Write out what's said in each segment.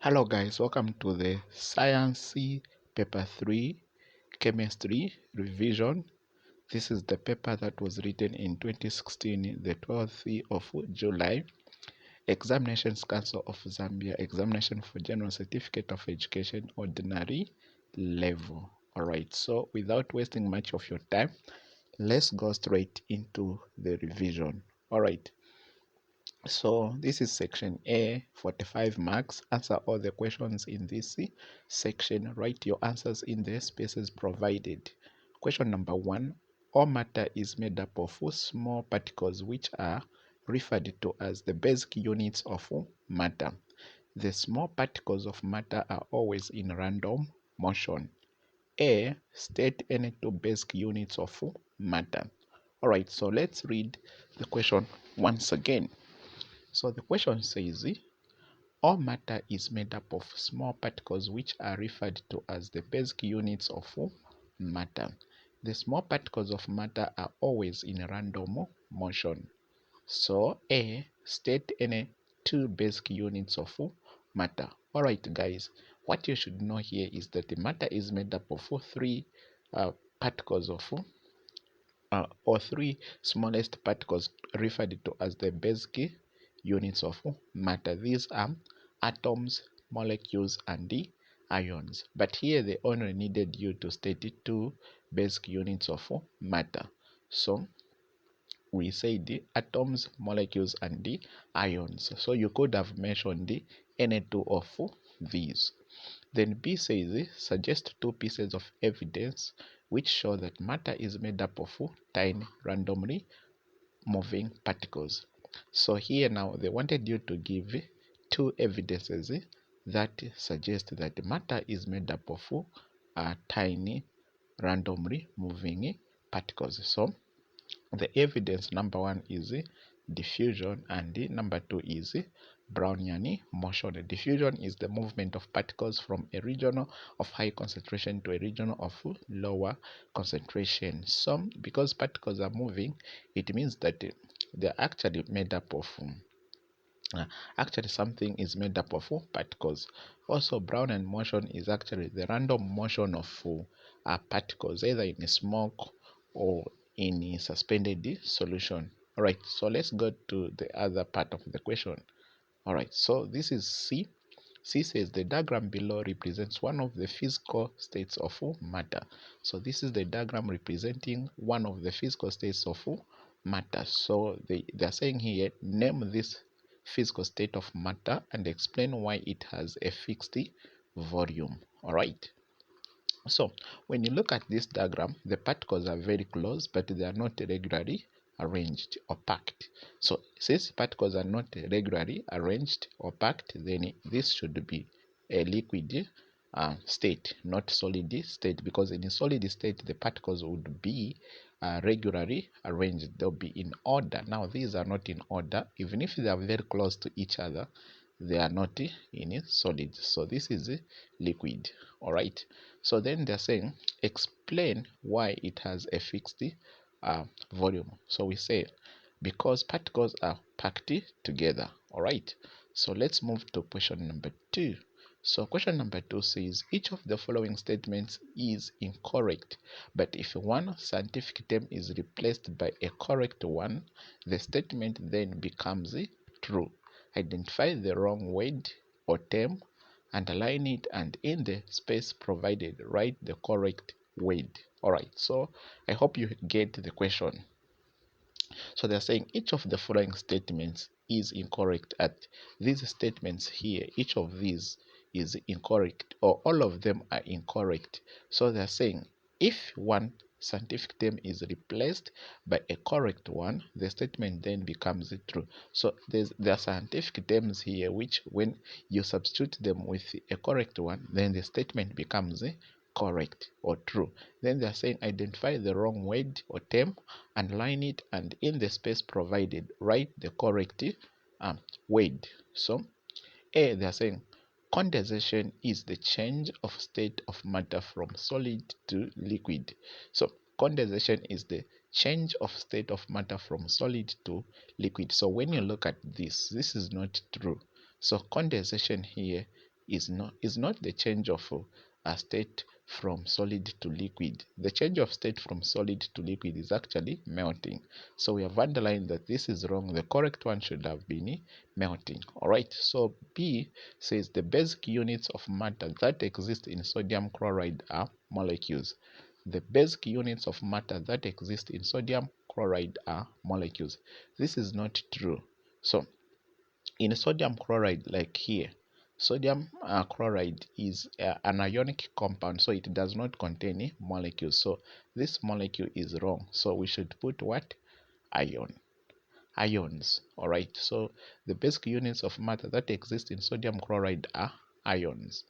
Hello guys, welcome to the Science Paper 3 Chemistry Revision. This is the paper that was written in 2016, the 12th of July. Examinations Council of Zambia, examination for General Certificate of Education, ordinary level. Alright, so without wasting much of your time, let's go straight into the revision. Alright. So this is section A, 45 marks. Answer all the questions in this section. Write your answers in the spaces provided. Question number 1. All matter is made up of small particles which are referred to as the basic units of matter. The small particles of matter are always in random motion. A. State any two basic units of matter. Alright, so let's read the question once again. So the question says, all matter is made up of small particles which are referred to as the basic units of matter. The small particles of matter are always in random motion. So A, state any two basic units of matter. Alright guys, what you should know here is that the matter is made up of three particles of or three smallest particles referred to as the basic units of matter. These are atoms, molecules, and the ions. But here they only needed you to state two basic units of matter. So we say the atoms, molecules, and the ions. So you could have mentioned the any two of these. Then B says, suggest two pieces of evidence which show that matter is made up of tiny randomly moving particles. So here now they wanted you to give two evidences that suggest that matter is made up of tiny randomly moving particles. So the evidence number 1 is diffusion, and number 2 is Brownian motion. Diffusion is the movement of particles from a region of high concentration to a region of lower concentration. So because particles are moving, it means that they're actually made up of actually something is made up of particles. Also, Brownian motion is actually the random motion of particles, either in smoke or in suspended solution. Alright, so let's go to the other part of the question. Alright, so this is C. C says the diagram below represents one of the physical states of matter. So this is the diagram representing one of the physical states of matter. So they are saying here, name this physical state of matter and explain why it has a fixed volume. Alright. So when you look at this diagram, the particles are very close, but they are not regularly arranged or packed. So since particles are not regularly arranged or packed, then this should be a liquid state, not solid state, because in a solid state the particles would be regularly arranged. They'll be in order. Now these are not in order. Even if they are very close to each other, they are not in solid. So this is liquid. All right. So then they're saying explain why it has a fixed volume. So we say because particles are packed together. All right. So let's move to question number 2. So question number 2 says each of the following statements is incorrect, but if one scientific term is replaced by a correct one, the statement then becomes true. Identify the wrong word or term, underline it, and in the space provided write the correct word. Alright, so I hope you get the question. So they're saying each of the following statements is incorrect. At these statements here, each of these is incorrect, or all of them are incorrect. So they're saying if one scientific term is replaced by a correct one, the statement then becomes true. So there are scientific terms here which when you substitute them with a correct one, then the statement becomes correct or true. Then they are saying identify the wrong word or term, underline it, and in the space provided write the correct word. So A, they are saying condensation is the change of state of matter from solid to liquid. So condensation is the change of state of matter from solid to liquid. So when you look at this is not true. So condensation here is not the change of a state from solid to liquid. The change of state from solid to liquid is actually melting. So we have underlined that this is wrong. The correct one should have been melting. All right. So B says the basic units of matter that exist in sodium chloride are molecules. The basic units of matter that exist in sodium chloride are molecules. This is not true. So in sodium chloride, like here, sodium chloride is an ionic compound, so it does not contain molecules. So this molecule is wrong. So we should put what? Ions. All right. So the basic units of matter that exist in sodium chloride are ions.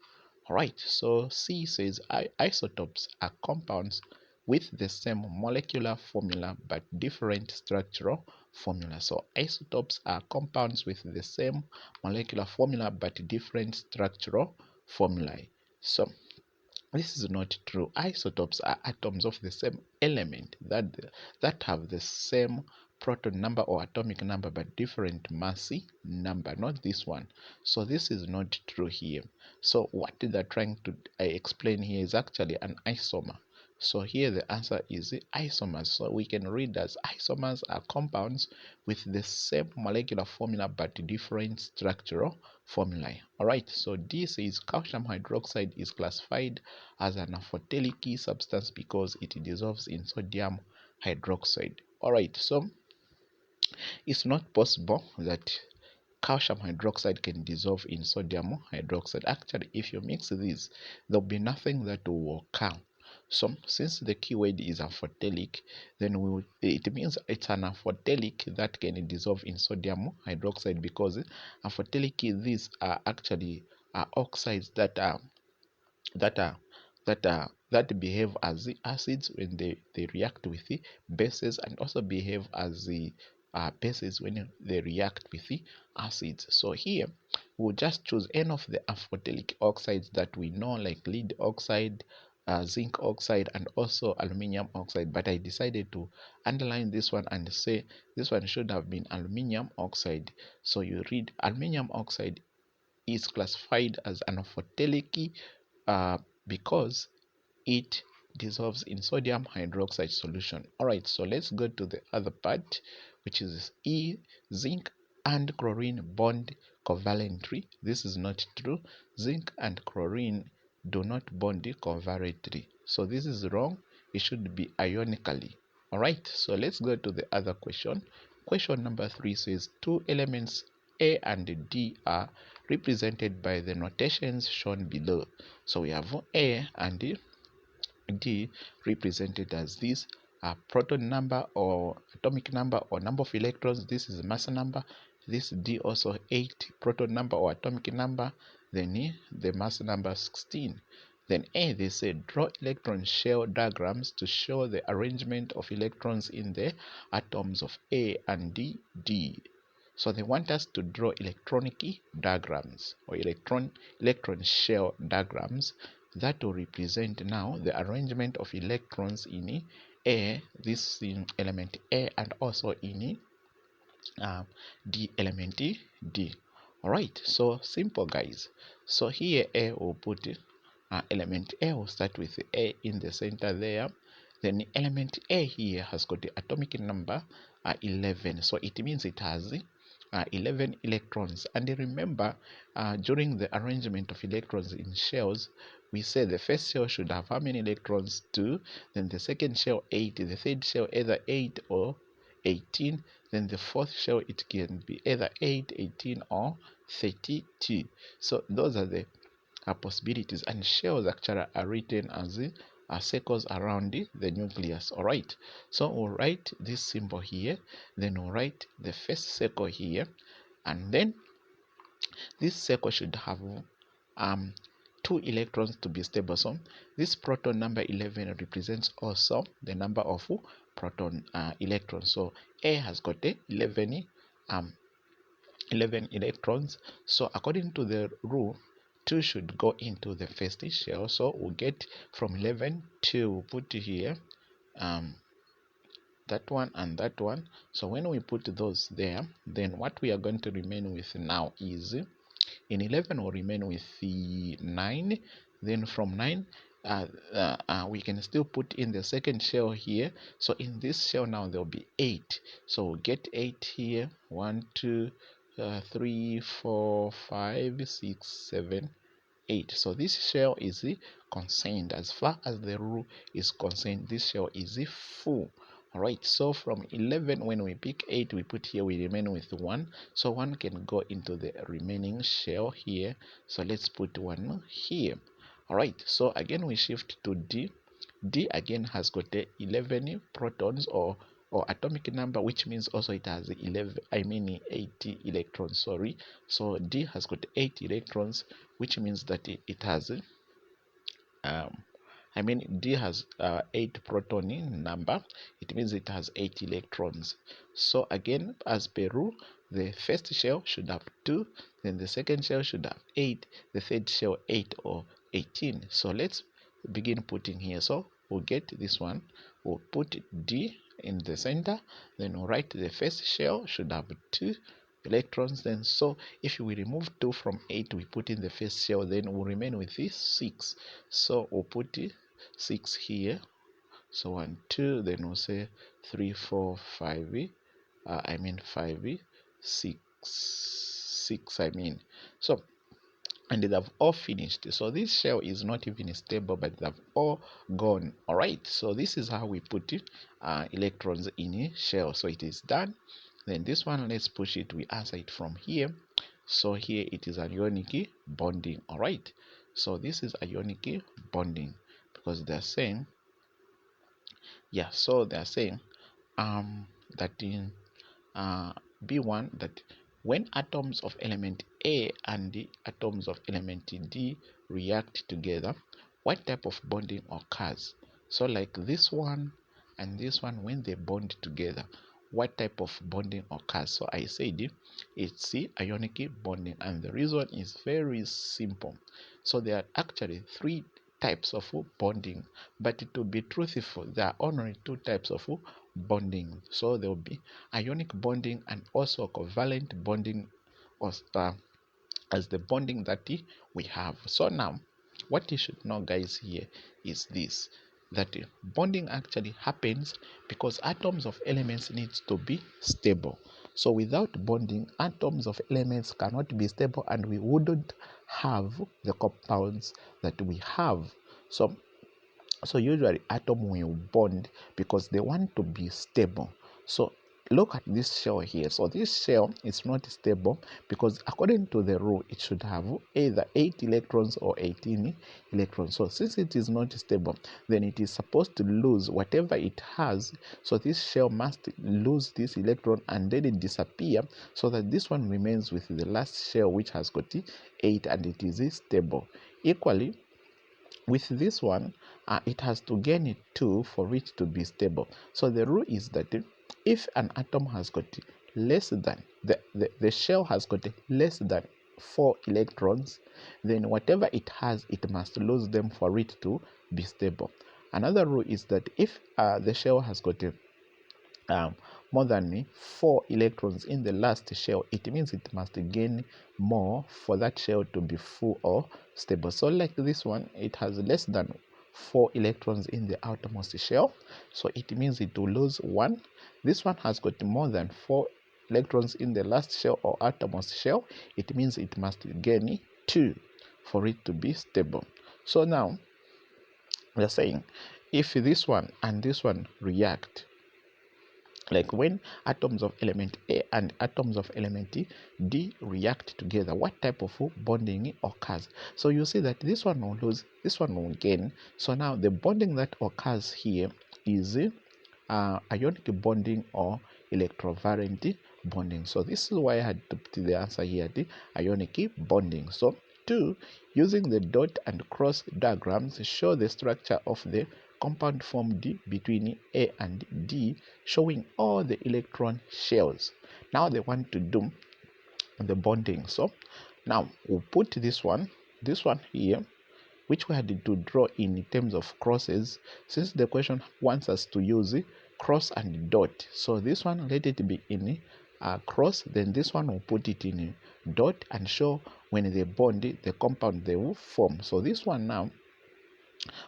All right. So C says isotopes are compounds with the same molecular formula but different structural formula. So isotopes are compounds with the same molecular formula but different structural formulae. So this is not true. Isotopes are atoms of the same element that have the same proton number or atomic number but different mass number, not this one. So this is not true here. So what they're trying to explain here is actually an isomer. So here the answer is isomers. So we can read as isomers are compounds with the same molecular formula but different structural formulae. Alright, so D says calcium hydroxide is classified as an amphoteric substance because it dissolves in sodium hydroxide. Alright, so it's not possible that calcium hydroxide can dissolve in sodium hydroxide. Actually, if you mix these, there'll be nothing that will occur. So since the keyword is amphoteric, then it means it's an amphoteric that can dissolve in sodium hydroxide, because amphoteric, these are actually oxides that behave as the acids when they react with the bases, and also behave as the bases when they react with the acids. So here we'll just choose any of the amphoteric oxides that we know, like lead oxide, zinc oxide, and also aluminium oxide. But I decided to underline this one and say this one should have been aluminium oxide. So you read aluminium oxide is classified as an amphoteric because it dissolves in sodium hydroxide solution. Alright, so let's go to the other part, which is E. Zinc and chlorine bond covalently. This is not true. Zinc and chlorine do not bond covalently. So this is wrong. It should be ionically. Alright, so let's go to the other question. Question number 3 says two elements A and D are represented by the notations shown below. So we have A and D represented as this proton number or atomic number or number of electrons. This is mass number. This D also 8, proton number or atomic number. Then E, the mass number 16. Then A, they say draw electron shell diagrams to show the arrangement of electrons in the atoms of A and D. So they want us to draw electronic diagrams or electron shell diagrams that will represent now the arrangement of electrons in A, this in element A, and also in D, element D. Alright, so simple guys. So here A will put element A will start with A in the center there. Then element A here has got the atomic number 11. So it means it has 11 electrons. And remember, during the arrangement of electrons in shells, we say the first shell should have how many electrons? 2. Then the second shell 8. The third shell either 8 or 18. Then the fourth shell, it can be either 8, 18, or 32. So those are the possibilities, and shells actually are written as circles around the nucleus. All right, so we'll write this symbol here, then we'll write the first circle here, and then this circle should have 2 electrons to be stable. So this proton number 11 represents also the number of proton electrons. So A has got 11 electrons. So according to the rule, 2 should go into the first shell. So we'll get from 11 to, we'll put here that one and that one. So when we put those there, then what we are going to remain with now is In 11 we'll remain with the 9. Then from 9 we can still put in the second shell here. So in this shell now there'll be 8. So we'll get 8 here. 1 2 3 4 5 6 7 8. So this shell is concerned. As far as the rule is concerned, this shell is full. Alright, so from 11, when we pick 8, we put here, we remain with 1. So 1 can go into the remaining shell here. So let's put 1 here. Alright, so again we shift to D. D again has got 11 protons or atomic number, which means also it has 80 electrons. Sorry, so D has got 8 electrons, which means that it has D has 8 proton in number. It means it has 8 electrons. So again, as per rule, the first shell should have 2, then the second shell should have 8, the third shell 8 or 18. So let's begin putting here. So we'll get this one. We'll put D in the center, then we'll write the first shell should have 2 electrons. Then so if we remove 2 from 8, we put in the first shell, then we'll remain with this 6. So we'll put 6 here. So 1 2, then we'll say 3 4 5 5 6 6 so, and they've all finished. So this shell is not even stable, but they've all gone. All right, so this is how we put electrons in a shell. So it is done. Then this one, let's push it. We answer it from here. So here it is ionic bonding. All right, so this is ionic bonding, because they're saying, yeah, so they're saying that in B1, that when atoms of element A and the atoms of element D react together, what type of bonding occurs? So like this one and this one, when they bond together, what type of bonding occurs? So I said it's the ionic bonding, and the reason is very simple. So there are actually 3 types of bonding, but to be truthful, there are only 2 types of bonding. So there will be ionic bonding and also covalent bonding as the bonding that we have. So now what you should know, guys, here is this, that bonding actually happens because atoms of elements needs to be stable. So without bonding, atoms of elements cannot be stable, and we wouldn't have the compounds that we have. So usually atom will bond because they want to be stable. So look at this shell here. So this shell is not stable because according to the rule it should have either 8 electrons or 18 electrons. So since it is not stable, then it is supposed to lose whatever it has. So this shell must lose this electron and then it disappear, so that this one remains with the last shell, which has got 8 and it is stable. Equally with this one, it has to gain 2 for it to be stable. So the rule is that if an atom has got less than the shell has got less than 4 electrons, then whatever it has, it must lose them for it to be stable. Another rule is that if the shell has got more than 4 electrons in the last shell, it means it must gain more for that shell to be full or stable. So like this one, it has less than 4 electrons in the outermost shell, so it means it will lose 1. This one has got more than 4 electrons in the last shell or outermost shell, it means it must gain 2 for it to be stable. So now we are saying if this one and this one react, like when atoms of element A and atoms of element D react together, what type of bonding occurs? So you see that this one will lose, this one will gain. So now the bonding that occurs here is ionic bonding or electrovalent bonding. So this is why I had to put the answer here, the ionic bonding. So 2, using the dot and cross diagrams, show the structure of the compound formed between A and D, showing all the electron shells. Now they want to do the bonding. So now we'll put this one here, which we had to draw in terms of crosses, since the question wants us to use cross and dot. So this one, let it be in cross, then this one will put it in a dot and show when they bond the compound they will form. So this one now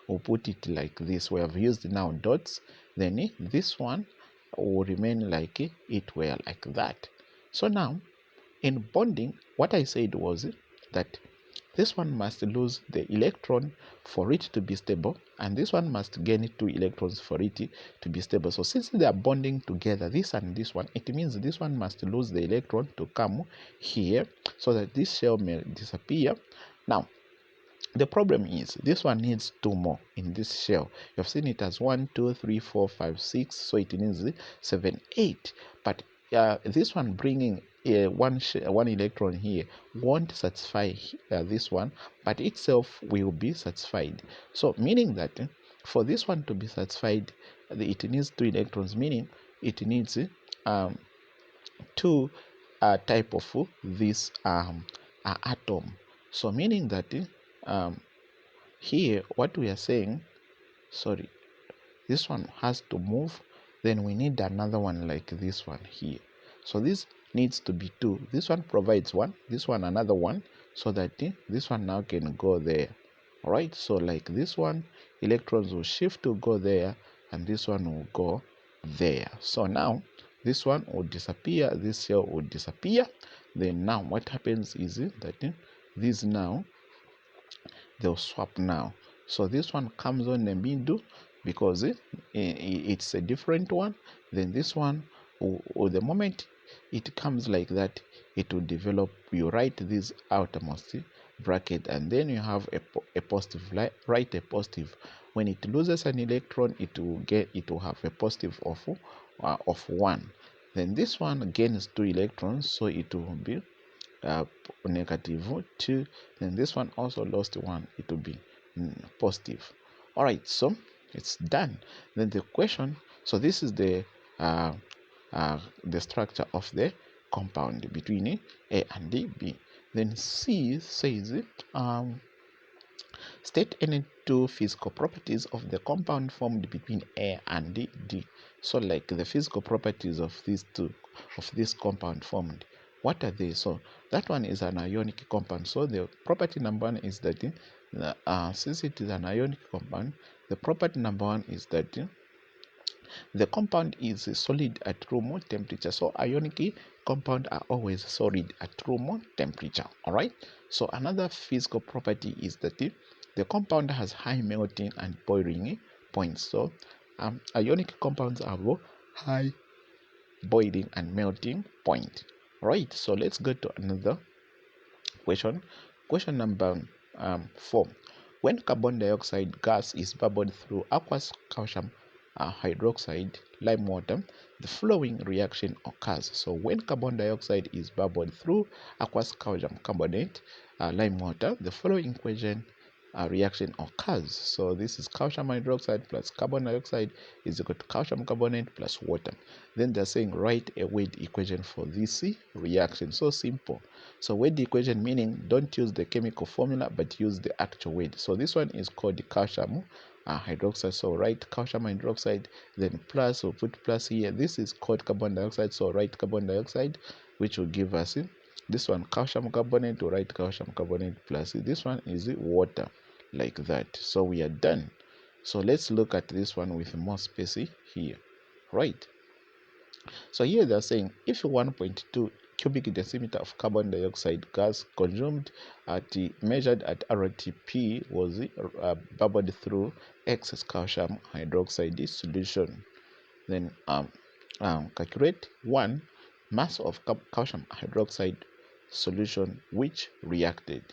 we'll put it like this. We have used now dots, then this one will remain like it were like that. So now in bonding, what I said was that this one must lose the electron for it to be stable, and this one must gain 2 electrons for it to be stable. So since they are bonding together, this and this one, it means this one must lose the electron to come here so that this shell may disappear. Now the problem is this one needs 2 more in this shell. You have seen it as 1, 2, 3, 4, 5, 6, so it needs 7, 8. But this one bringing one electron here won't satisfy this one, but itself will be satisfied. So meaning that for this one to be satisfied, it needs 2 electrons, meaning it needs 2 type of this atom. So meaning that here what we are saying, sorry, this one has to move, then we need another one like this one here. So this needs to be 2. This one provides 1, this one another 1, so that this one now can go there. All right, so like this one, electrons will shift to go there, and this one will go there. So now this one will disappear, this shell will disappear. Then now what happens is that these now they'll swap now. So this one comes on the middle because it's a different one. Then this one, or the moment it comes like that, it will develop. You write this outermost bracket, and then you have a positive. Write a positive. When it loses an electron, it will have a positive of 1. Then this one gains 2 electrons, so it will be negative 2. Then this one also lost 1, it will be positive. All right, so it's done. Then the question, so this is the structure of the compound between A and B. Then C says state any 2 physical properties of the compound formed between A and D. So like the physical properties of these two, of this compound formed, what are they? So that one is an ionic compound. So the property number 1 is that since it is an ionic compound, the property number 1 is that the compound is solid at room temperature. So ionic compound are always solid at room temperature. All right, so another physical property is that the compound has high melting and boiling points. So ionic compounds have high boiling and melting point. All right, so let's go to another question. Question number 4. When carbon dioxide gas is bubbled through aqueous calcium hydroxide, lime water, the following reaction occurs. So when carbon dioxide is bubbled through aqueous calcium carbonate, lime water, the following equation reaction occurs. So this is calcium hydroxide plus carbon dioxide is equal to calcium carbonate plus water. Then they're saying write a weight equation for this reaction. So simple. So weight equation meaning don't use the chemical formula but use the actual weight. So this one is called calcium hydroxide. So write calcium hydroxide, then plus, we'll put plus here. This is called carbon dioxide. So write carbon dioxide, which will give us this one calcium carbonate. To write calcium carbonate plus this one is water, like that. So we are done. So let's look at this one with more space here. Right, so here they're saying if 1.2 cubic decimeter of carbon dioxide gas consumed measured at RTP was bubbled through excess calcium hydroxide solution, then calculate 1 mass of calcium hydroxide solution which reacted.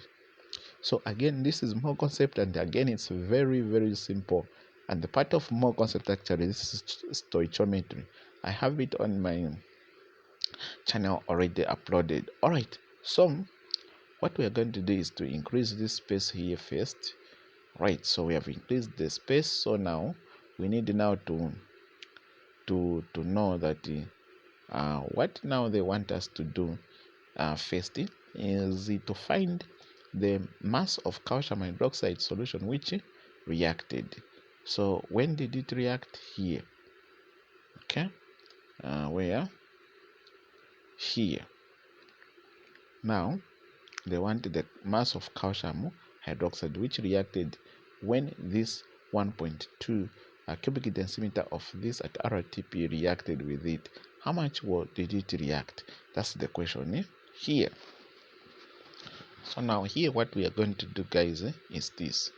So again, this is more concept, and again it's very simple. And the part of more concept actually, this is stoichiometry. I have it on my channel already uploaded. All right, so what we are going to do is to increase this space here first. Right, so we have increased the space. So now we need now to know that what now they want us to do first is to find the mass of calcium hydroxide solution which reacted. So when did it react? Here. Okay, where here. Now they want the mass of calcium hydroxide which reacted when this 1.2 cubic decimeter of this at RTP reacted with it. How much did it react? That's the question here. So now here what we are going to do, guys, is this.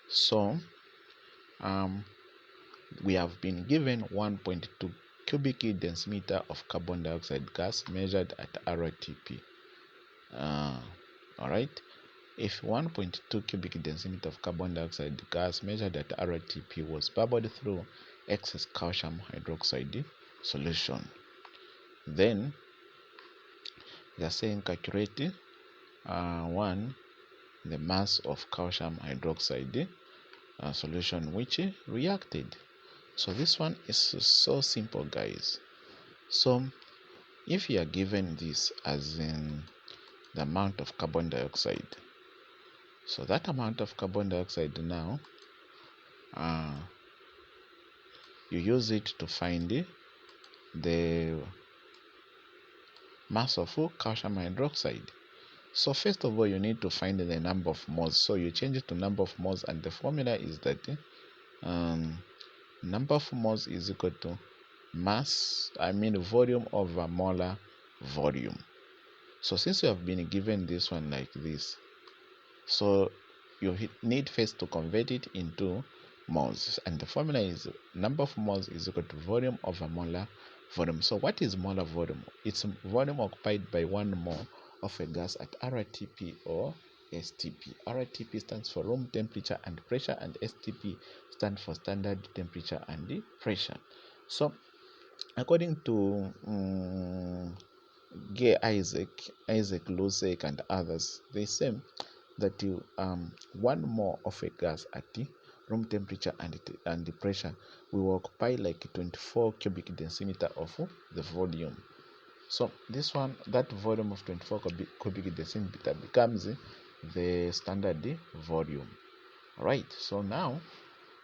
So we have been given 1.2 cubic decimeter of carbon dioxide gas measured at RTP. All right. If 1.2 cubic decimeter of carbon dioxide gas measured at RTP was bubbled through excess calcium hydroxide solution, then they are saying calculate the mass of calcium hydroxide solution which reacted. So this one is so simple, guys. So if you are given this as in the amount of carbon dioxide, so that amount of carbon dioxide now you use it to find the mass of calcium hydroxide. So first of all, you need to find the number of moles. So you change it to number of moles, and the formula is that number of moles is equal to volume over molar volume. So since you have been given this one like this, so you need first to convert it into moles, and the formula is number of moles is equal to volume over molar volume. So what is molar volume? It's volume occupied by 1 mole of a gas at RTP or STP. RTP stands for room temperature and pressure, and STP stands for standard temperature and pressure. So according to Gay Isaac Lusek and others, they say that 1 mole of a gas at the room temperature and the pressure will occupy like 24 cubic decimeter of the volume. So this one, that volume of 24 cubic decimeter becomes the standard volume. Right. So now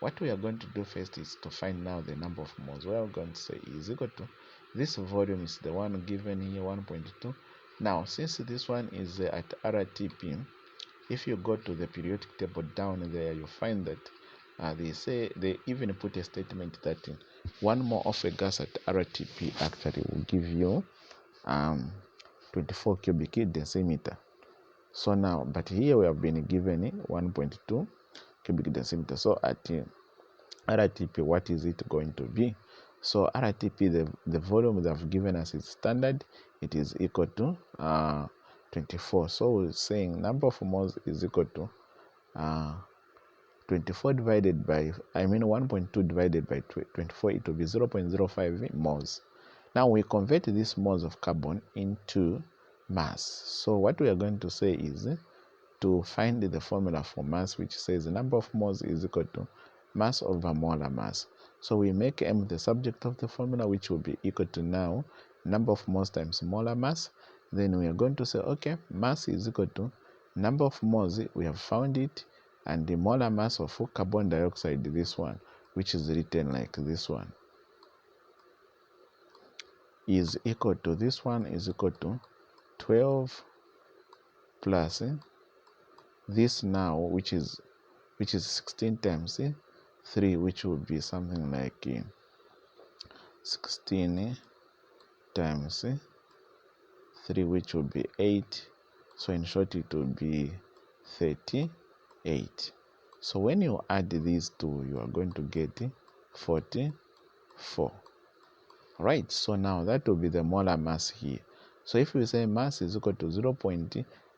what we are going to do first is to find now the number of moles. We are going to say is equal to this volume is the one given here, 1.2. Now since this one is at RTP, if you go to the periodic table down there, you find that they even put a statement that 1 mole of a gas at RTP actually will give you 24 cubic decimeter. So now, but here we have been given 1.2 cubic decimeter. So at RTP, what is it going to be? So RTP, the volume they have given us is standard. It is equal to 24. So we're saying number of moles is equal to 24 divided by 1.2 divided by 24. It will be 0.05 moles. Now we convert these moles of carbon into mass. So what we are going to say is to find the formula for mass, which says the number of moles is equal to mass over molar mass. So we make M the subject of the formula, which will be equal to now number of moles times molar mass. Then we are going to say, okay, mass is equal to number of moles, we have found it, and the molar mass of carbon dioxide, this one, which is written like this one, is equal to this one is equal to 12 plus this now, which is 16 times 3, which would be something like 16 times 3, which would be 8. So in short, it will be 38. So when you add these two, you are going to get 44. Right. So now that will be the molar mass here. So if we say mass is equal to 0.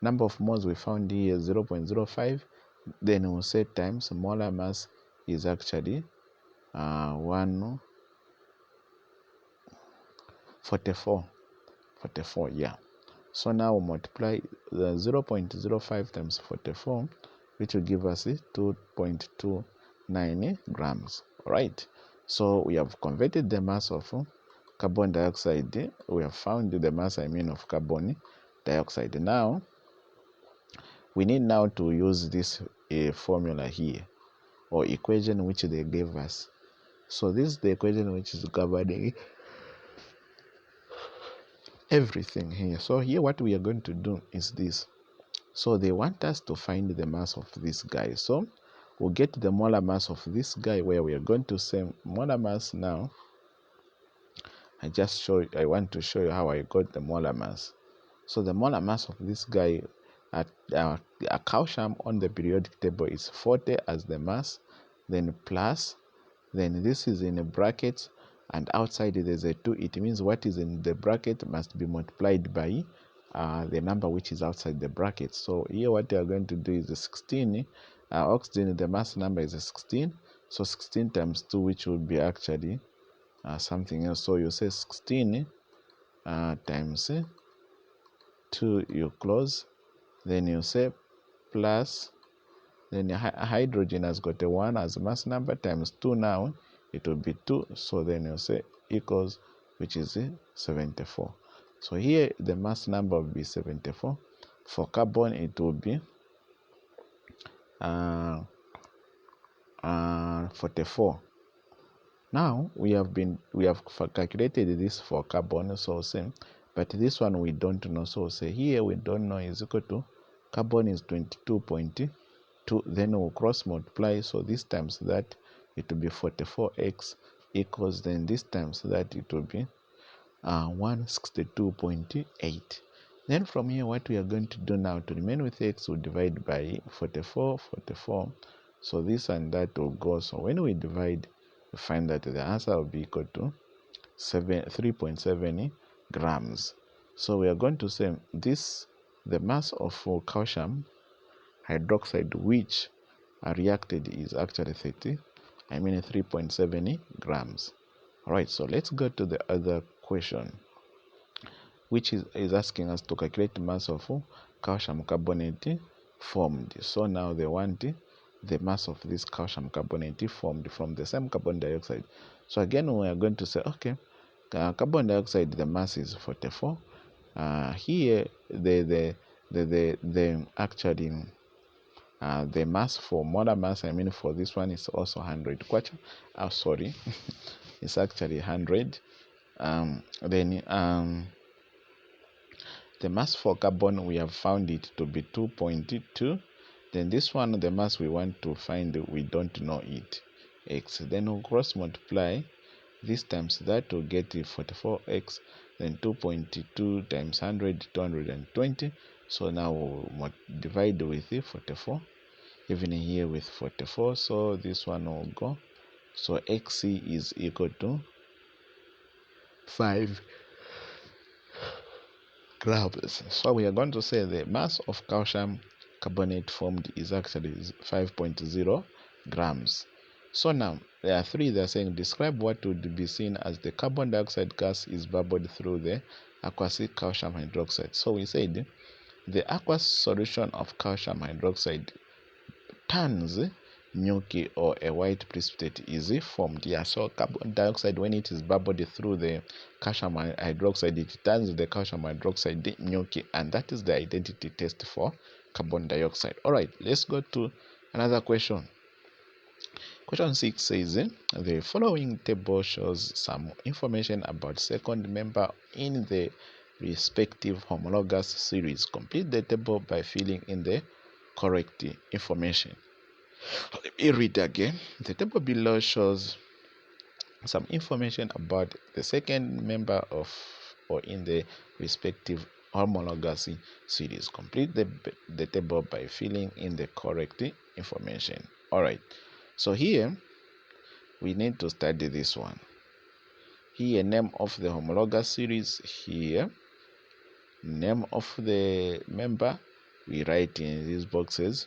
Number of moles we found here 0.05, then we'll say times molar mass is actually 144. Yeah. So now we'll multiply the 0.05 times 44, which will give us 2.29 grams. All right. So we have converted the mass of carbon dioxide. We have found the mass of carbon dioxide. Now we need now to use this formula here, or equation which they gave us. So this is the equation which is governing everything here. So here what we are going to do is this. So they want us to find the mass of this guy. So we'll get the molar mass of this guy, where we are going to say molar mass. Now I want to show you how I got the molar mass. So the molar mass of this guy at calcium on the periodic table is 40 as the mass, then plus, then this is in a bracket, and outside there's a 2. It means what is in the bracket must be multiplied by the number which is outside the bracket. So here what you are going to do is the 16. Oxygen, the mass number is a 16. So 16 times 2, which will be actually something else. So you say 16 times 2, you close, then you say plus, then hydrogen has got a 1 as mass number, times 2, now it will be 2. So then you say equals, which is 74. So here the mass number will be 74. For carbon it will be 44. Now we have calculated this for carbon, so same, but this one we don't know. So say here we don't know is equal to carbon is 22.2, then we'll cross multiply. So this times that, it will be 44x equals, then this times that, it will be 162.8. Then from here what we are going to do now, to remain with x, we'll divide by 44. So this and that will go. So when we divide, we find that the answer will be equal to 3.7 grams. So we are going to say this, the mass of calcium hydroxide which reacted is actually 3.7 grams. All right, so let's go to the other question, which is asking us to calculate the mass of calcium carbonate formed. So now they want the mass of this calcium carbonate formed from the same carbon dioxide. So again we are going to say, okay, carbon dioxide, the mass is 44. Here the actually the mass for molar mass, for this one is also 100 kwacha. Sorry, it's actually 100. The mass for carbon, we have found it to be 2.2. Then this one, the mass we want to find, we don't know it, x. Then we'll cross multiply this times that, will get 44x, then 2.2 times 100, 220. So now we'll divide with 44, even here with 44. So this one will go. So xc is equal to 5 grams. So we are going to say the mass of calcium carbonate formed is actually 5.0 grams. So now there are 3. They're saying describe what would be seen as the carbon dioxide gas is bubbled through the aqueous calcium hydroxide. So we said the aqueous solution of calcium hydroxide turns milky or a white precipitate is formed. Yeah, so carbon dioxide, when it is bubbled through the calcium hydroxide, it turns the calcium hydroxide milky, and that is the identity test for carbon dioxide. All right, let's go to another question. Question 6 says the following table shows some information about second member in the respective homologous series. Complete the table by filling in the correct information. Let me read again. The table below shows some information about the second member of or in the respective homologous series. Complete the table by filling in the correct information. All right. So here we need to study this one. Here, name of the homologous series. Here, name of the member. We write in these boxes.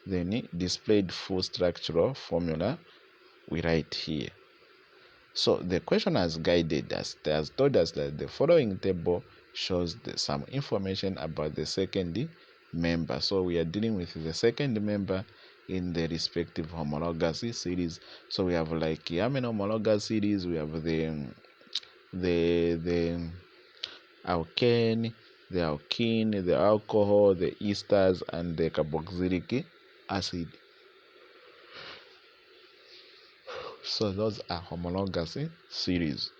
Then displayed full structural formula, we write here. So the question has guided us, it has told us that the following table shows some information about the second member. So we are dealing with the second member in the respective homologous series. So we have like how many homologous series? We have the alkane, the alkene, the alcohol, the esters, and the carboxylic acid. So those are homologous series.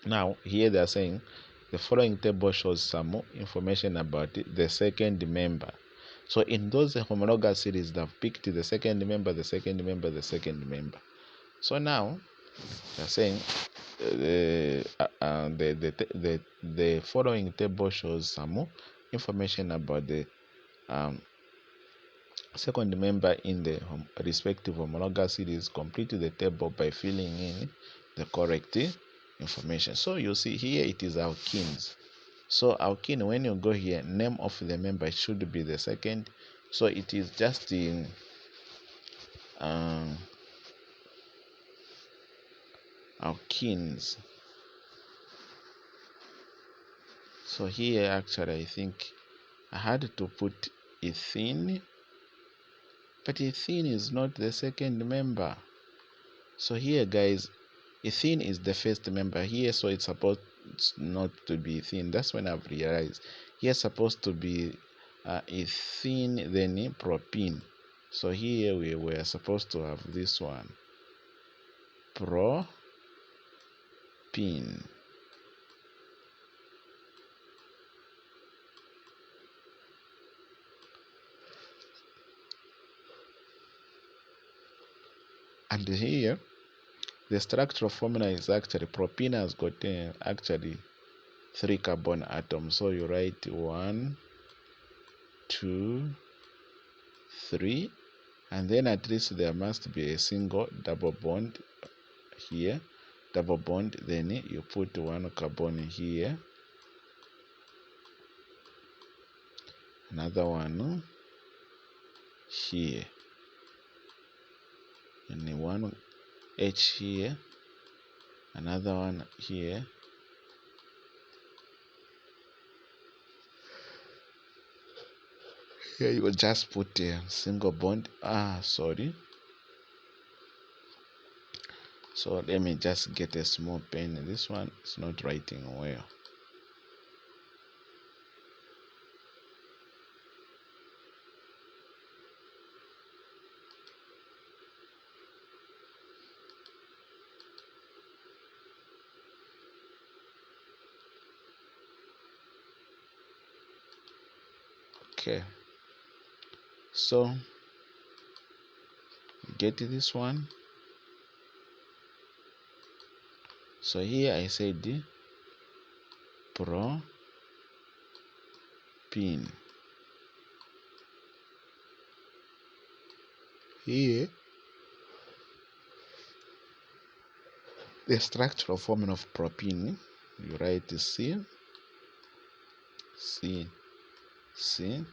Now here they are saying The following table shows some information about the second member. So in those homologous series, they've picked the second member, the second member, the second member. So now they're saying the following table shows some information about the second member in the respective homologous series. Complete the table by filling in the correct information. So you see here it is alkenes. So alkene, when you go here, name of the member should be the second. So it is just in alkenes. So here actually I think I had to put ethene, but ethene is not the second member. So here guys, ethene is the first member here, so it's supposed not to be ethene. That's when I've realized here supposed to be ethene, then propene. So here we were supposed to have this one, propene. And here the structural formula is actually propene has got actually 3 carbon atoms. So you write 1, 2, 3, and then at least there must be a single double bond here, double bond, then you put 1 carbon here, another one here, and 1 H here, another one here, here you will just put a single bond. Sorry, so let me just get a small pen. This one is not writing well. Okay, so get this one. So here I said propene. Here the structural formula of propene, you write C, C, C.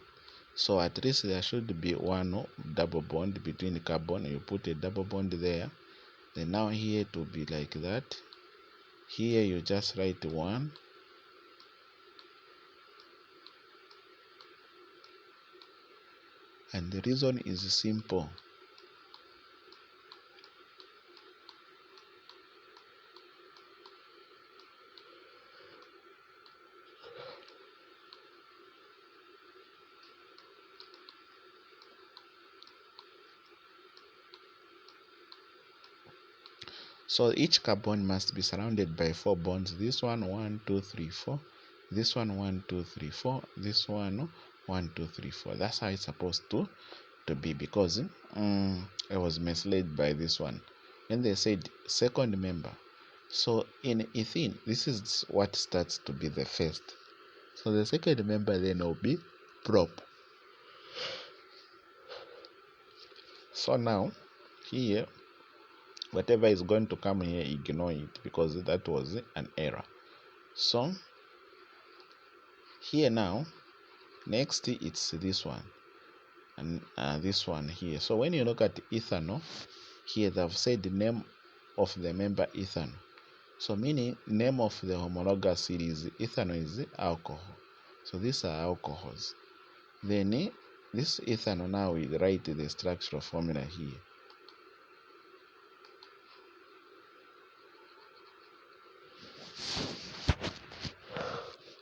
So at least there should be 1 double bond between carbon. You put a double bond there. Then now here to be like that. Here you just write 1. And the reason is simple. So each carbon must be surrounded by 4 bonds. This one 1, 2, 3, 4. This one 1, 2, 3, 4. This one 1, 2, 3, 4. That's how it's supposed to be, because I was misled by this one when they said second member. So in ethene, this is what starts to be the first. So the second member then will be prop. So now here, whatever is going to come here, ignore it, because that was an error. So here now, next it's this one and this one here. So when you look at ethanol, here they've said the name of the member ethanol. So meaning name of the homologous series, ethanol is alcohol. So these are alcohols. Then this ethanol, now we write the structural formula here.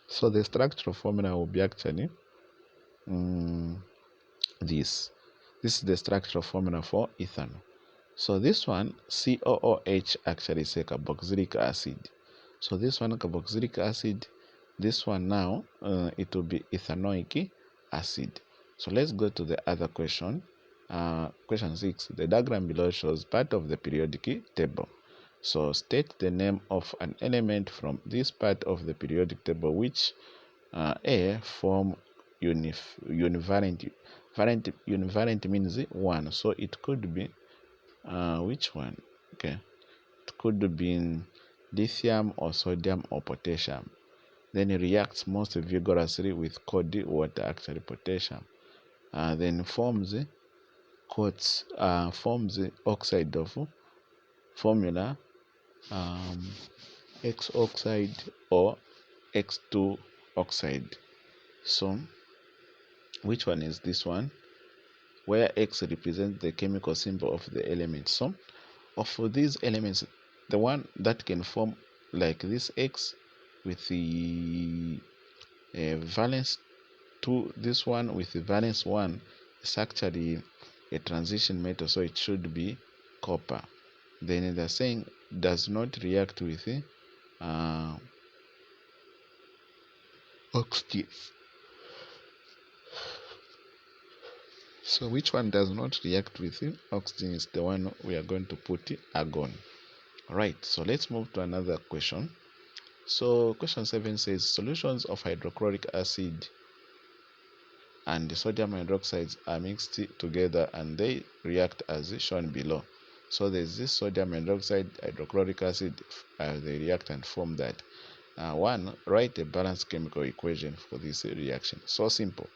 So the structural formula will be actually this. This is the structural formula for ethanol. So this one, COOH, actually is a carboxylic acid. So this one, carboxylic acid, This one now, it will be ethanoic acid. So let's go to the other question. Question 6. The diagram below shows part of the periodic table. So state the name of an element from this part of the periodic table which A form univalent. Univalent means 1. So it could be which one? Okay. It could be lithium or sodium or potassium. Then it reacts most vigorously with cold water, actually potassium. Then forms oxide of formula X oxide or X2 oxide. So which one is this one? Where X represents the chemical symbol of the element. So of these elements, the one that can form like this X with the valence 2, this one with the valence 1 is actually a transition metal, so it should be copper. Then they're saying does not react with oxygen. So which one does not react with oxygen is the one we are going to put argon. Alright, so let's move to another question. So question 7 says solutions of hydrochloric acid and the sodium hydroxides are mixed together and they react as shown below. So there's this sodium hydroxide, hydrochloric acid, they react and form that. One, write a balanced chemical equation for this reaction. So simple.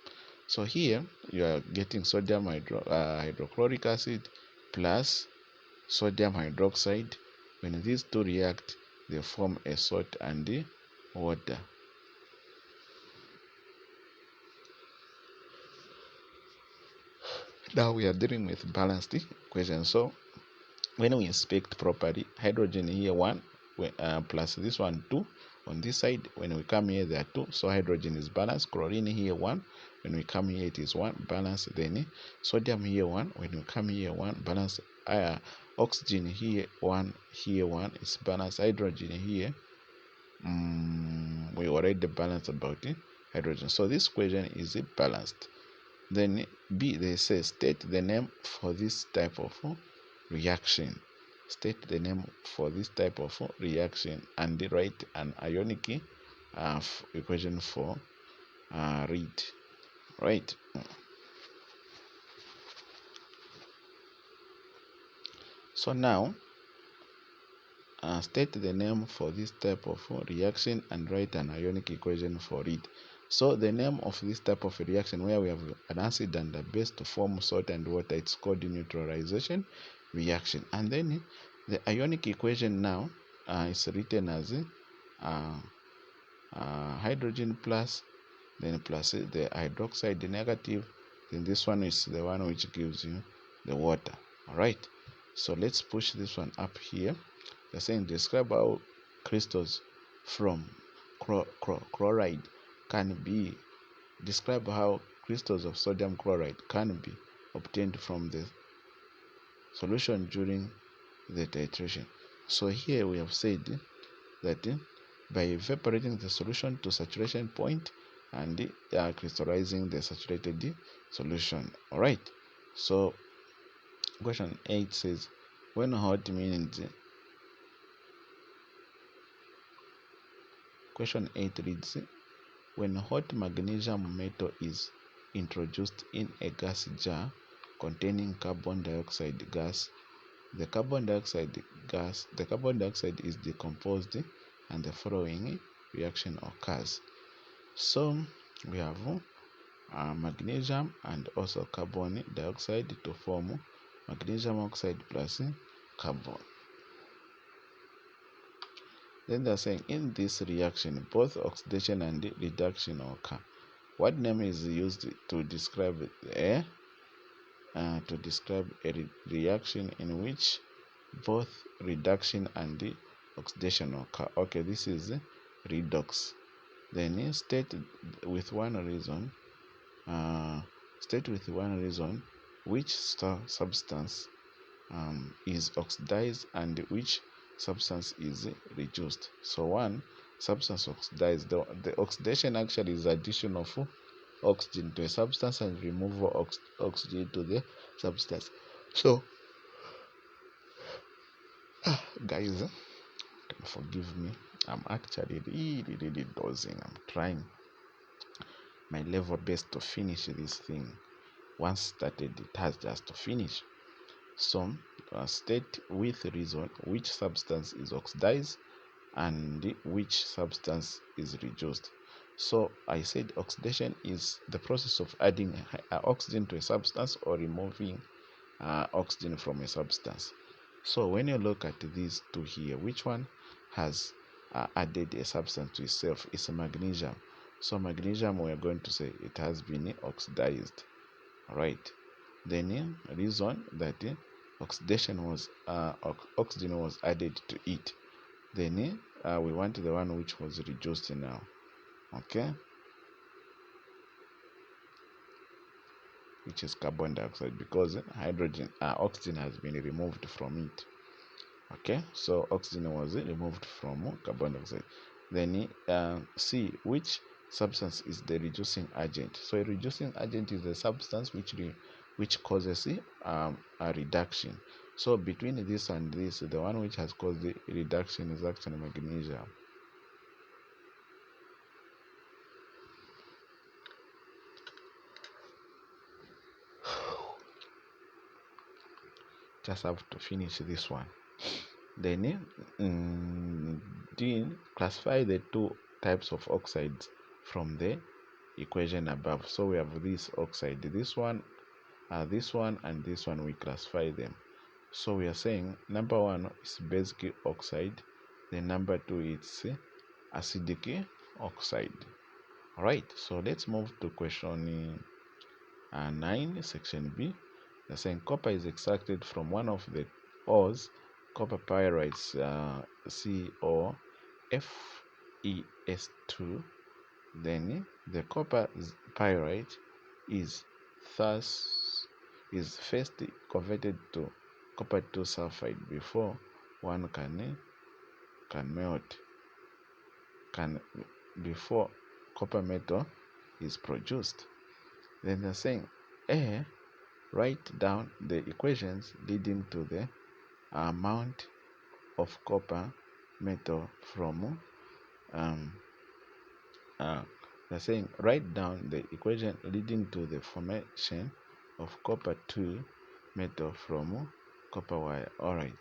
So here you are getting sodium hydrochloric acid plus sodium hydroxide. When these two react, they form a salt and the water. Now we are dealing with balanced equation. So when we inspect properly, hydrogen here 1 plus this one 2 on this side. When we come here there are 2, so hydrogen is balanced. Chlorine here 1, when we come here it is 1 balanced. Then sodium here 1, when we come here 1 balanced. Oxygen here 1 is balanced. Hydrogen here we already balanced about hydrogen, so this equation is balanced. Then B, they say state the name for this type of reaction. State the name for this type of reaction and write an ionic equation for read. Right. So now state the name for this type of reaction and write an ionic equation for it. So the name of this type of reaction where we have an acid and a base to form salt and water, it's called neutralization reaction. And then the ionic equation now is written as hydrogen plus, then plus the hydroxide negative, then this one is the one which gives you the water. All right, so let's push this one up here. They're saying describe how crystals from chloride can be, describe how crystals of sodium chloride can be obtained from the solution during the titration. So here we have said that by evaporating the solution to saturation point and crystallizing the saturated solution. All right, so question 8 says when hot means, question 8 reads, when hot magnesium metal is introduced in a gas jar containing carbon dioxide gas, the carbon dioxide is decomposed and the following reaction occurs. So we have magnesium and also carbon dioxide to form magnesium oxide plus carbon. Then they're saying in this reaction both oxidation and reduction occur. What name is used to describe a reaction in which both reduction and oxidation occur? Okay, this is redox. Then state with one reason which substance is oxidized and which substance is reduced. So one, substance oxidize. The oxidation actually is addition of oxygen to a substance and removal of oxygen to the substance. So guys, forgive me, I'm actually really dozing. I'm trying my level best to finish this thing. Once started, it has just to finish. So state with reason which substance is oxidized and which substance is reduced. So I said oxidation is the process of adding oxygen to a substance or removing oxygen from a substance. So when you look at these two here, which one has added a substance to itself? It's magnesium. So magnesium, we are going to say it has been oxidized. Right. Then reason that oxidation was oxygen was added to it. Then we want the one which was reduced now. Okay, which is carbon dioxide, because hydrogen oxygen has been removed from it. Okay, so oxygen was removed from carbon dioxide. Then see which substance is the reducing agent. So a reducing agent is a substance which causes a reduction. So between this and this, the one which has caused the reduction is actually magnesium. Just have to finish this one. Then classify the two types of oxides from the equation above. So we have this oxide, this one, and this one. We classify them. So we are saying number one is basic oxide, then number two is acidic oxide. All right, so let's move to question 9, section B. They're saying copper is extracted from one of the ores, copper pyrites, COFeS2. Then the copper pyrite is first converted to copper 2 sulfide before one can melt before copper metal is produced. Then they're saying write down the equations leading to the amount of copper metal from they're saying write down the equation leading to the formation of copper 2 metal from copper wire. All right,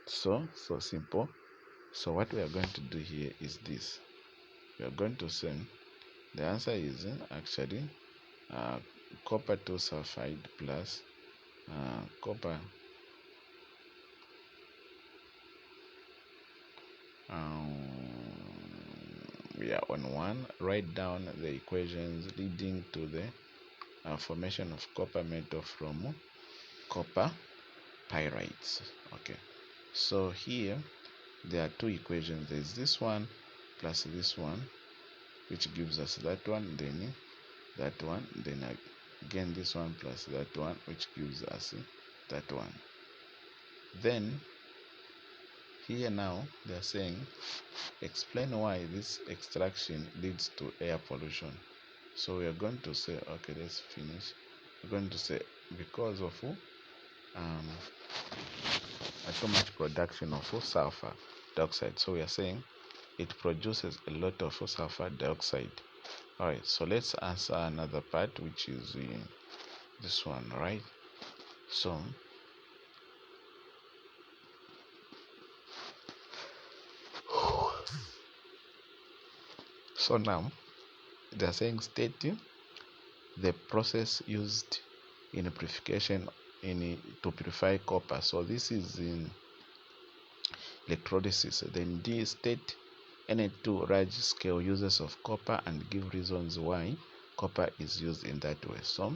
so simple. So what we are going to do here is this. We are going to say the answer is actually copper 2 sulfide plus copper we are on 1. Write down the equations leading to the formation of copper metal from copper pyrites. Okay, so here there are two equations. There's this one plus this one, which gives us that one, then that one, then again this one plus that one, which gives us that one. Then here now they are saying explain why this extraction leads to air pollution. So we are going to say, okay, let's finish. We're going to say because of too much production of sulfur dioxide. So we are saying it produces a lot of sulfur dioxide. All right, so let's answer another part, which is this one, right? So now they are saying state the process used in purification to purify copper. So this is in electrolysis. Then D, state any two large scale uses of copper and give reasons why copper is used in that way. So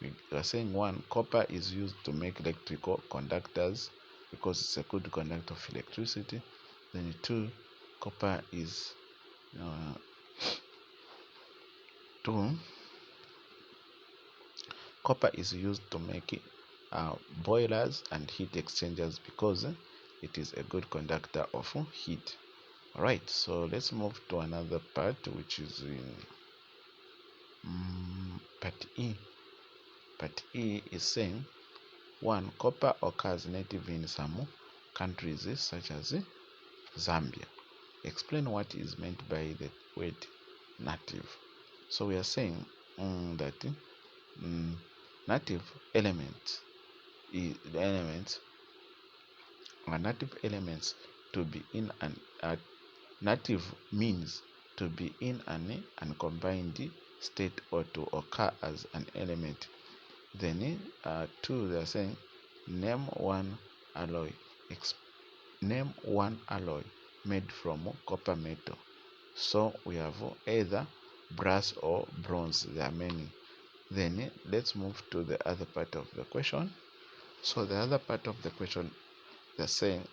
we are saying 1, copper is used to make electrical conductors because it's a good conductor of electricity. Then 2, copper is used to make boilers and heat exchangers because it is a good conductor of heat. Alright, so let's move to another part, which is in part E. Part E is saying 1. Copper occurs native in some countries such as Zambia. Explain what is meant by the word native. So we are saying that native elements are native elements to be in an native means to be in an uncombined state or to occur as an element. Then 2, they are saying name one alloy. Name one alloy made from copper metal. So we have either brass or bronze. There are many. Then let's move to the other part of the question. So the other part of the question, they're saying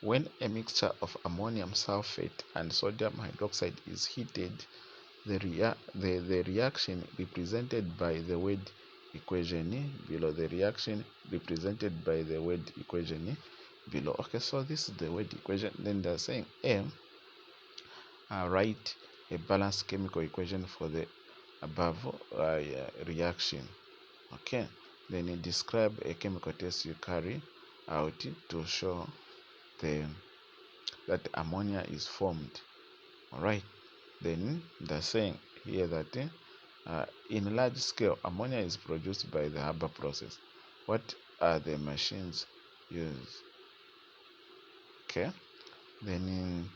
when a mixture of ammonium sulfate and sodium hydroxide is heated, the reaction represented by the word equation below. The reaction represented by the word equation below. Okay, so this is the word equation. Then they're saying write a balanced chemical equation for the above reaction. Okay, then you describe a chemical test you carry out to show that ammonia is formed. All right, then they're saying here that in large scale ammonia is produced by the Haber process. What are the machines used? Okay, then in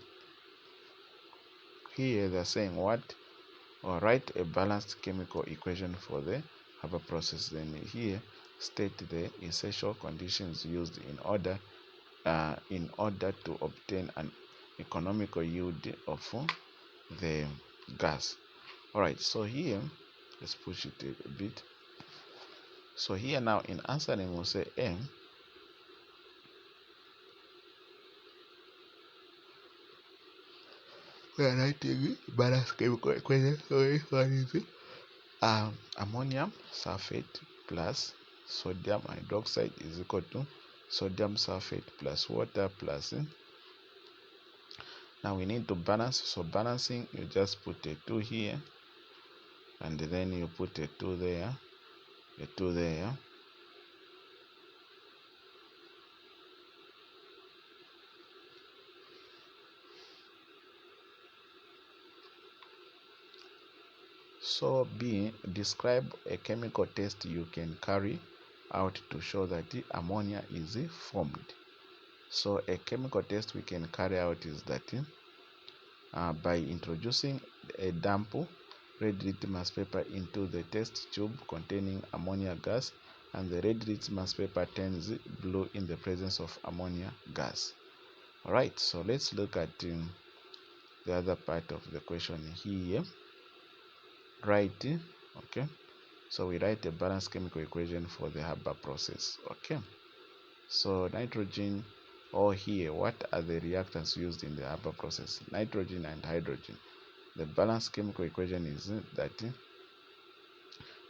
here they're saying what, or write a balanced chemical equation for the Haber process. Then here state the essential conditions used in order to obtain an economical yield of the gas. All right, so here let's push it a bit. So here now in answering we'll say we are writing balanced chemical equation. So this one is ammonium sulfate plus sodium hydroxide is equal to sodium sulfate plus water plus now we need to balance. So balancing, you just put a 2 here and then you put a 2 there, a 2 there. So B, describe a chemical test you can carry out to show that the ammonia is formed. So a chemical test we can carry out is that by introducing a damp red litmus paper into the test tube containing ammonia gas, and the red litmus paper turns blue in the presence of ammonia gas. Alright, so let's look at the other part of the question here. Write, okay, so we write a balanced chemical equation for the Haber process. Okay, so nitrogen, or here what are the reactants used in the Haber process? Nitrogen and hydrogen. The balanced chemical equation is that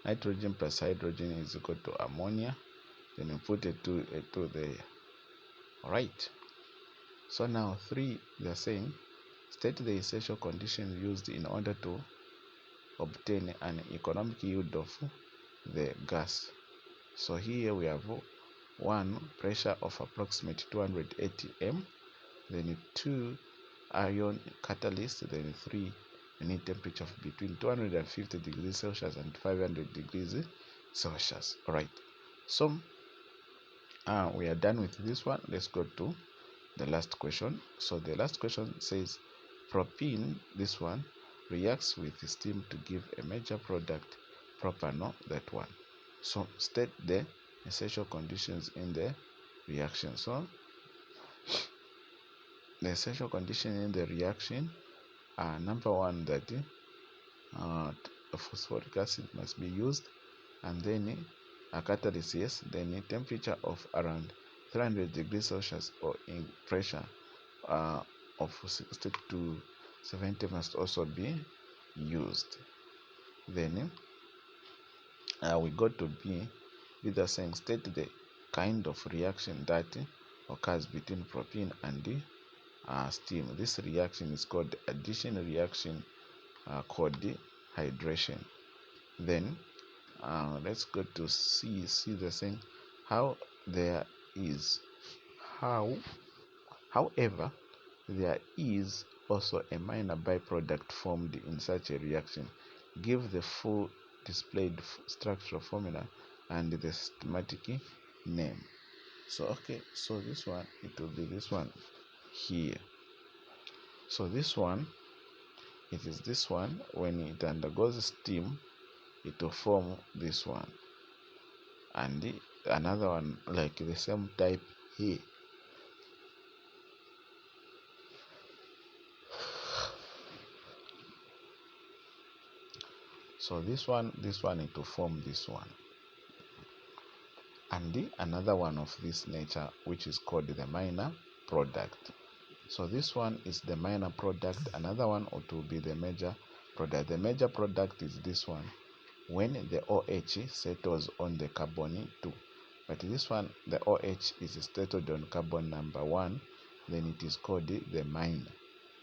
nitrogen plus hydrogen is equal to ammonia. Then you put a 2 there. Alright, so now 3, they're saying state the essential conditions used in order to obtain an economic yield of the gas. So here we have 1, pressure of approximate 280 m, then 2, ion catalyst, then 3, you need temperature of between 250 degrees Celsius and 500 degrees Celsius. Alright, so we are done with this one. Let's go to the last question. So the last question says propene, this one, reacts with steam to give a major product, propanol, that one. So state the essential conditions in the reaction. So the essential condition in the reaction are number 1, that phosphoric acid must be used, and then a catalyst, yes, then a temperature of around 300 degrees Celsius or in pressure of 60 to 70 must also be used. Then we go to B. These are saying state the kind of reaction that occurs between propene and steam. This reaction is called addition reaction, called hydration. Then let's go to see the thing how there is how however there is also a minor byproduct formed in such a reaction. Give the full displayed structural formula and the systematic name. So okay, so this one, it will be this one here. So this one, it is this one. When it undergoes steam, it will form this one, and another one like the same type here. So this one it will form this one, and another one of this nature, which is called the minor product. So this one is the minor product. Another one ought to be the major product. The major product is this one, when the OH settles on the carbon 2. But this one, the OH is settled on carbon number 1, then it is called the minor.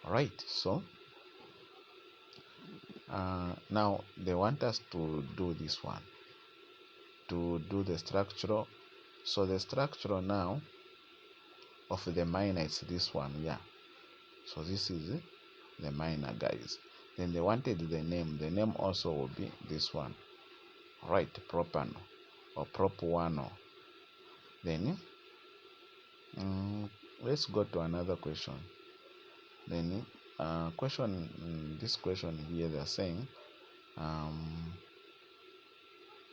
Alright, so now they want us to do this one, to do the structural. So the structural now of the minor is this one, yeah. So this is the minor, guys. Then they wanted the name. The name also will be this one, right? Propano or propuano. Then let's go to another question. Then this question here, they're saying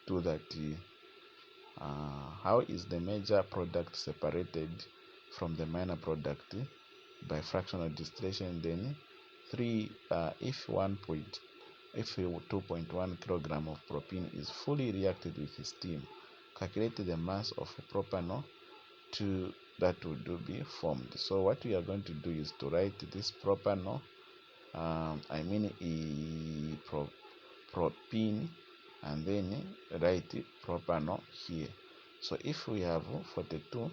to that how is the major product separated from the minor product by fractional distillation? Then if 2.1 kilogram of propene is fully reacted with steam, calculate the mass of propanol that would be formed. So what we are going to do is to write this propanol, propene, and then write propanol here. So if we have 42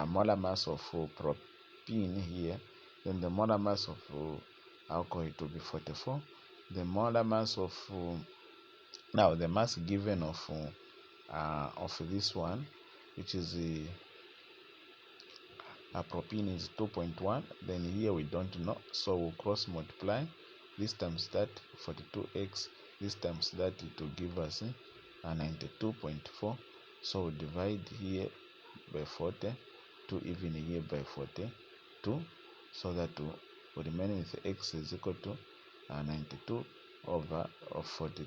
molar mass of propene here, then the molar mass of alcohol, it will be 44. The molar mass of now the mass given of this one, which is propene, is 2.1. Then here we don't know, so we'll cross multiply this times that 42x, this times that, it will give us 92.4. so we divide here by 40, even here by 42, so that we remain with x is equal to 92 over 40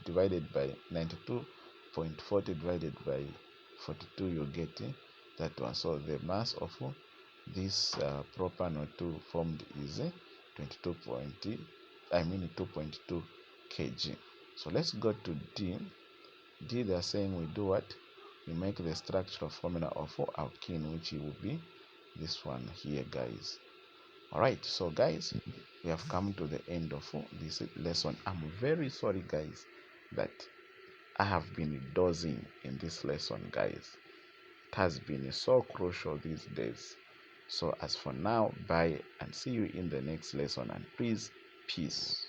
divided by 92.40 divided by 42, you get that one. So the mass of this propanol 2 formed is 2.2 kg. So let's go to D. They are saying we do what? We make the structural formula of alkene, which will be this one here, guys. Alright, so guys, we have come to the end of this lesson. I'm very sorry, guys, that I have been dozing in this lesson, guys. It has been so crucial these days. So as for now, bye and see you in the next lesson, and please, peace.